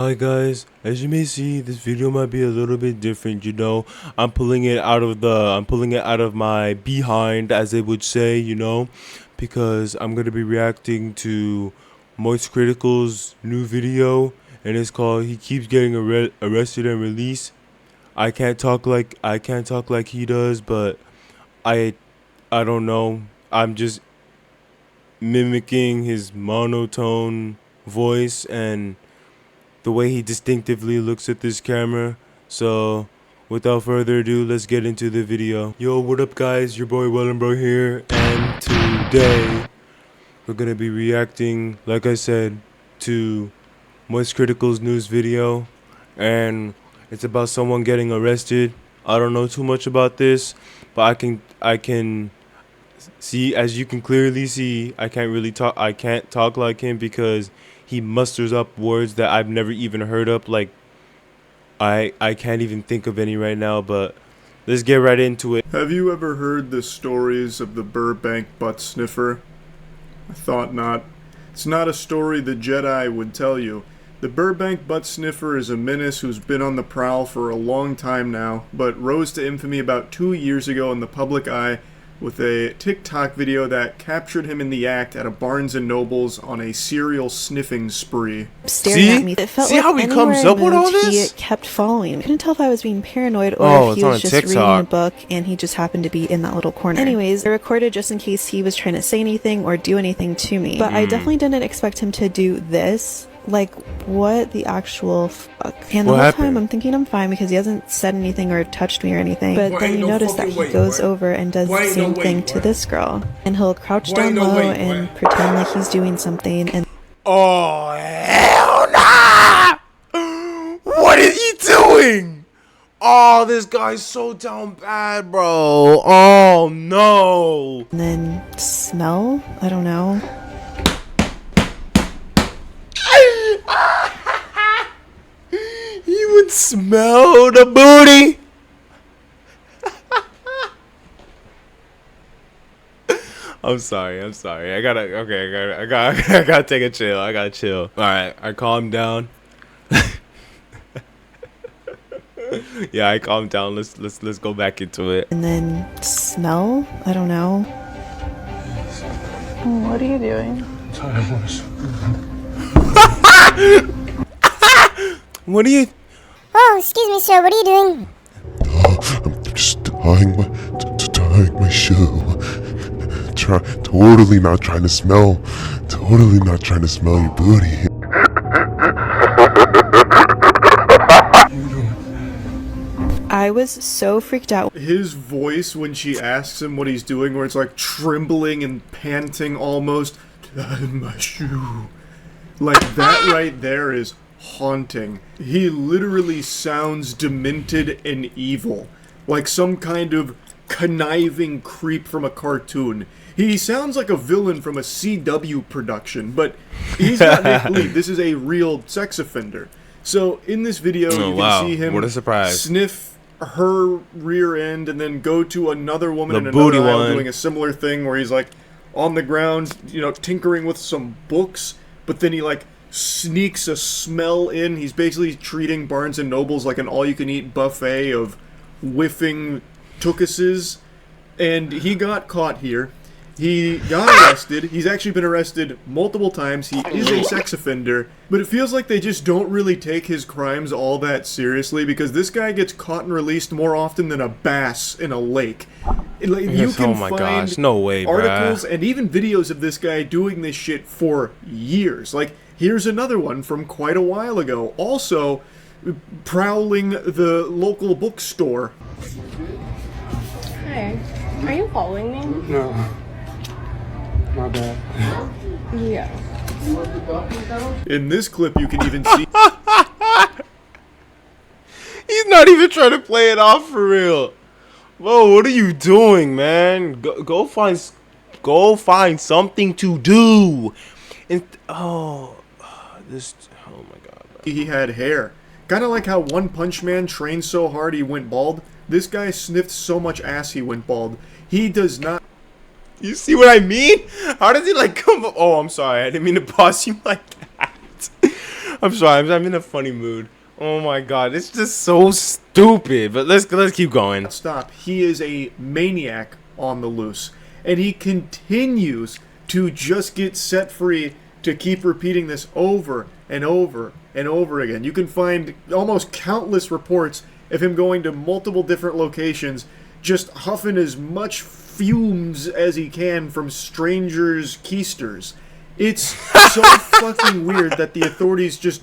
Hi guys, as you may see, this video might be a little bit different, I'm pulling it out of my behind, as they would say, because I'm going to be reacting to Moist Critical's new video, and it's called He Keeps Getting Arrested and Released. I can't talk like he does, but I I don't know. I'm just mimicking his monotone voice and the way he distinctively looks at this camera. So, without further ado, let's get into the video. Yo, what up guys? Your boy Wellenbro here, and today we're gonna be reacting, like I said, to Moist Critical's news video, and it's about someone getting arrested. I don't know too much about this, but I can see, as you can clearly see, I can't talk like him because he musters up words that I've never even heard of. Like, I can't even think of any right now, but let's get right into it. Have you ever heard the stories of the Burbank butt sniffer? I thought not. It's not a story the Jedi would tell you. The Burbank butt sniffer is a menace who's been on the prowl for a long time now, but rose to infamy about 2 years ago in the public eye with a TikTok video that captured him in the act at a Barnes & Noble's on a serial sniffing spree. Staring at me. It felt like how he comes up with all this? He kept following me. I couldn't tell if I was being paranoid or if he was just reading a book and he just happened to be in that little corner. Anyways, I recorded just in case he was trying to say anything or do anything to me. But I definitely didn't expect him to do this. Like, what the actual fuck? And the whole time I'm thinking I'm fine because he hasn't said anything or touched me or anything. But then you notice that he goes over and does the same thing to this girl. And he'll crouch down low and pretend like he's doing something. And oh, hell nah! What is he doing? Oh, this guy's so down bad, bro. Oh, no. And then smell? I don't know. He would smell the booty. I'm sorry. I gotta take a chill. I gotta chill. All right, I calmed down. Yeah, I calmed down. Let's go back into it. And then smell? I don't know. What are you doing? What are you? Oh, excuse me, sir. What are you doing? I'm just tying my shoe. Totally not trying to smell your booty. I was so freaked out. His voice when she asks him what he's doing, where it's like trembling and panting almost, tying my shoe. Like, that right there is haunting. He literally sounds demented and evil. Like some kind of conniving creep from a cartoon. He sounds like a villain from a CW production, but he's not make-believe. This is a real sex offender. So in this video, you can see him what a surprise. Sniff her rear end and then go to another woman in another aisle doing a similar thing where he's like on the ground, tinkering with some books, but then he like sneaks a smell in. He's basically treating Barnes & Noble's like an all-you-can-eat buffet of whiffing tookuses, and he got caught here. He got arrested. He's actually been arrested multiple times. He is a sex offender, but it feels like they just don't really take his crimes all that seriously because this guy gets caught and released more often than a bass in a lake. You can find no way, articles and even videos of this guy doing this shit for years. Like, here's another one from quite a while ago, also prowling the local bookstore. Hi, are you following me? No. My bad. Yeah. In this clip, you can even see He's not even trying to play it off for real. Whoa, what are you doing, man? Go find something to do. And oh my god. he had hair. Kind of like how One Punch Man trained so hard he went bald. This guy sniffed so much ass he went bald. He does not. You see what I mean? How does he like come up? Oh, I'm sorry. I didn't mean to boss you like that. I'm sorry. I'm in a funny mood. Oh my god, it's just so stupid. But let's keep going. Stop. He is a maniac on the loose, and he continues to just get set free to keep repeating this over and over and over again. You can find almost countless reports of him going to multiple different locations, just huffing as much fumes as he can from strangers' keisters. It's so fucking weird that the authorities just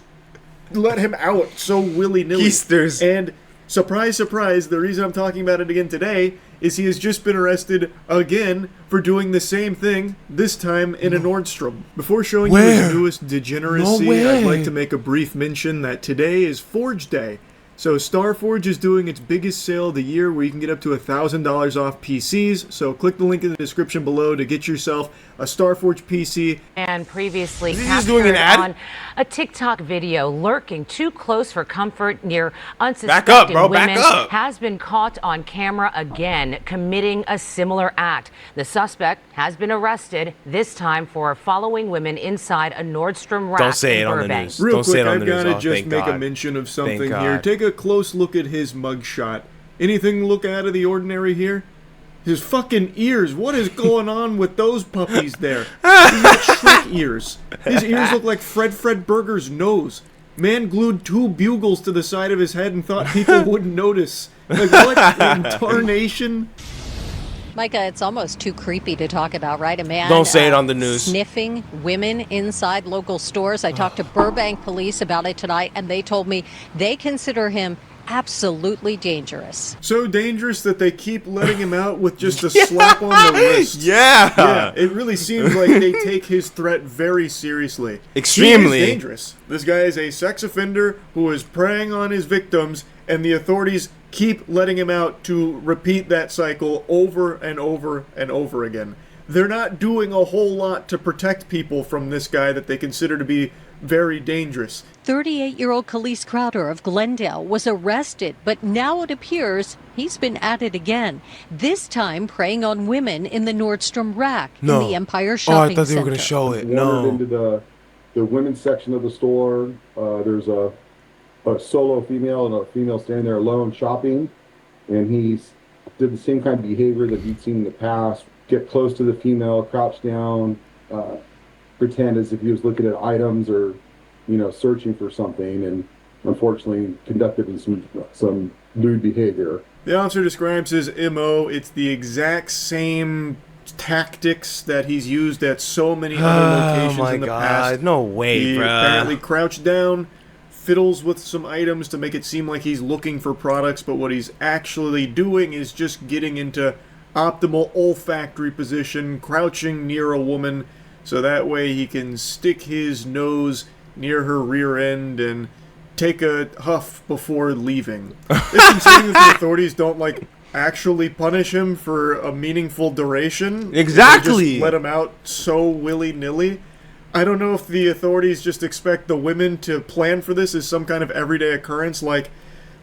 let him out so willy-nilly. Keisters. And surprise, surprise, the reason I'm talking about it again today is he has just been arrested again for doing the same thing, this time in a Nordstrom. Before showing you his newest degeneracy, I'd like to make a brief mention that today is Forge Day. So Starforge is doing its biggest sale of the year where you can get up to $1,000 off PCs. So click the link in the description below to get yourself a Starforge PC. And previously captured on a TikTok video lurking too close for comfort near unsuspecting women has been caught on camera again committing a similar act. The suspect has been arrested, this time for following women inside a Nordstrom rack. Don't say in it on the Burbank. news. Real Don't quick, say it on I've the got to news. just make a mention of something Thank here. God. Take a close look at his mugshot. Anything look out of the ordinary here? His fucking ears. What is going on with those puppies there? He's got Shrek ears. His ears look like Fred Burger's nose. Man glued 2 bugles to the side of his head and thought people wouldn't notice. Like, what in tarnation? Micah, it's almost too creepy to talk about, right? A man Don't say it on the news. Sniffing women inside local stores. I talked to Burbank police about it tonight, and they told me they consider him absolutely dangerous. So dangerous that they keep letting him out with just a slap on the wrist. Yeah, it really seems like they take his threat very seriously. Extremely. He is dangerous. This guy is a sex offender who is preying on his victims, and the authorities keep letting him out to repeat that cycle over and over and over again. They're not doing a whole lot to protect people from this guy that they consider to be very dangerous. 38-year-old Khalees Crowder of Glendale was arrested, but now it appears he's been at it again. This time preying on women in the Nordstrom rack in the Empire Shopping Center. I thought they were going to show it. Wandered into the women's section of the store. There's a solo female and a female standing there alone shopping, and he did the same kind of behavior that he'd seen in the past. Get close to the female, crouch down, pretend as if he was looking at items or, searching for something, and unfortunately conducted in some lewd behavior. The officer describes his MO. It's the exact same tactics that he's used at so many other locations in the past. No way, he bruh. apparently crouched down, fiddles with some items to make it seem like he's looking for products, but what he's actually doing is just getting into optimal olfactory position, crouching near a woman, so that way he can stick his nose near her rear end and take a huff before leaving. It's concerning that the authorities don't, actually punish him for a meaningful duration. Exactly. They just let him out so willy-nilly. I don't know if the authorities just expect the women to plan for this as some kind of everyday occurrence, like,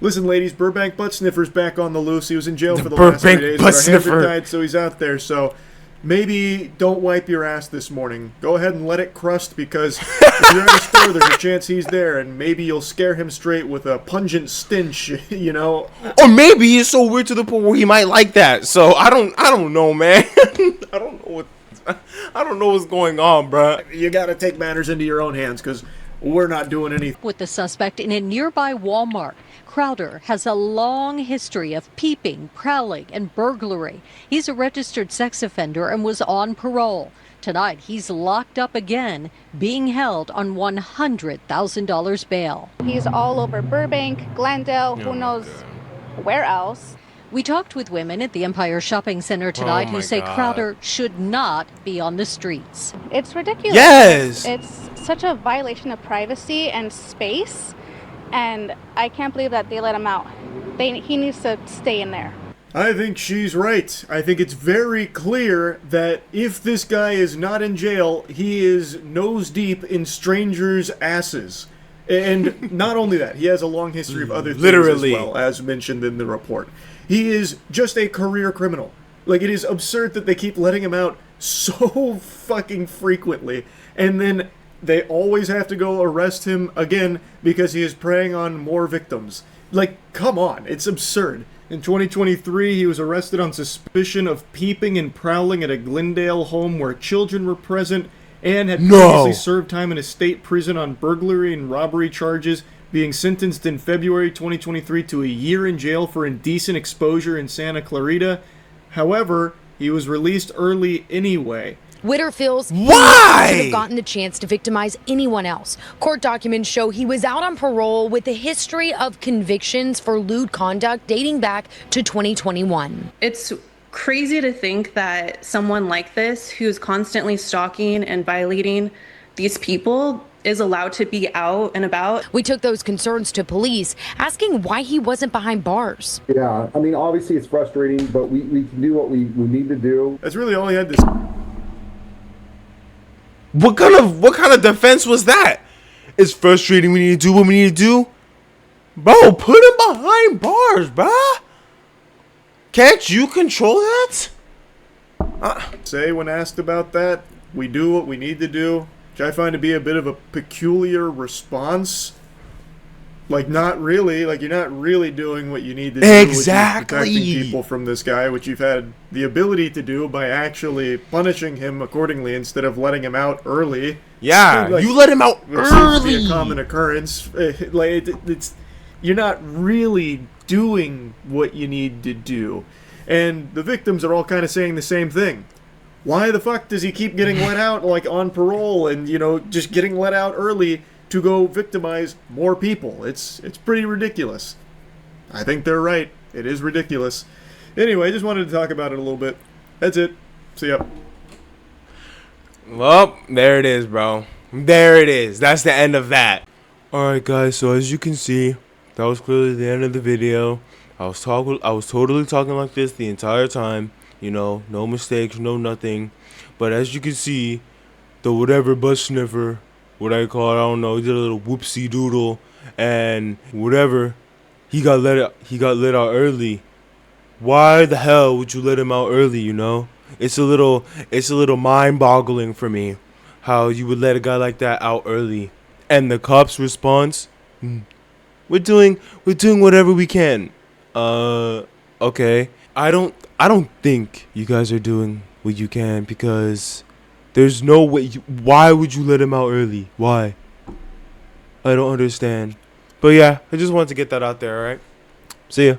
listen, ladies, Burbank butt sniffer's back on the loose. He was in jail for the last 3 days, but our hands are tied, so he's out there. So maybe don't wipe your ass this morning. Go ahead and let it crust, because if you're at a store, there's a chance he's there, and maybe you'll scare him straight with a pungent stench, Or maybe he's so weird to the point where he might like that. So I don't know, man. I don't know what's going on, bruh. You gotta take matters into your own hands, because we're not doing anything. With the suspect in a nearby Walmart, Crowder has a long history of peeping, prowling, and burglary. He's a registered sex offender and was on parole. Tonight, he's locked up again, being held on $100,000 bail. He's all over Burbank, Glendale, who knows where else. We talked with women at the Empire Shopping Center tonight who say Crowder should not be on the streets. It's ridiculous. Yes! It's such a violation of privacy and space, and I can't believe that they let him out. He needs to stay in there. I think she's right. I think it's very clear that if this guy is not in jail, he is nose deep in strangers' asses. And not only that, he has a long history of other things as well, as mentioned in the report. He is just a career criminal. It is absurd that they keep letting him out so fucking frequently. And then they always have to go arrest him again because he is preying on more victims. Like, come on, it's absurd. In 2023, he was arrested on suspicion of peeping and prowling at a Glendale home where children were present, and had previously served time in a state prison on burglary and robbery charges, being sentenced in February 2023 to a year in jail for indecent exposure in Santa Clarita. However, he was released early anyway. Witter feels he should have gotten the chance to victimize anyone else. Court documents show he was out on parole with a history of convictions for lewd conduct dating back to 2021. It's crazy to think that someone like this, who's constantly stalking and violating these people, is allowed to be out and about. We took those concerns to police, asking why he wasn't behind bars. Yeah, I mean, obviously it's frustrating, but we can do what we need to do. That's really all he had to What kind of defense was that? It's frustrating. We need to do what we need to do. Bro, put him behind bars, bruh. Can't you control that? say when asked about that, we do what we need to do, which I find to be a bit of a peculiar response. Like, not really. Like, you're not really doing what you need to do. Exactly. Which is protecting people from this guy, which you've had the ability to do by actually punishing him accordingly instead of letting him out early. Yeah, like, you let him out early. It seems to be a common occurrence. You're not really doing what you need to do. And the victims are all kind of saying the same thing. Why the fuck does he keep getting let out, like, on parole and, you know, just getting let out early to go victimize more people? It's pretty ridiculous. I think they're right. It is ridiculous. Anyway, I just wanted to talk about it a little bit. That's it. See ya. Well, there it is, bro. There it is. That's the end of that. Alright, guys, so as you can see, that was clearly the end of the video. I was totally talking like this the entire time. You know, no mistakes, no nothing. But as you can see, the whatever butt sniffer, what I call it, I don't know, he did a little whoopsie doodle and whatever, he got let out early. Why the hell would you let him out early, you know? It's a little mind-boggling for me how you would let a guy like that out early. And the cops' response, we're doing whatever we can. Okay. I don't think you guys are doing what you can, because there's no way. Why would you let him out early? Why? I don't understand. But yeah, I just wanted to get that out there, alright? See ya.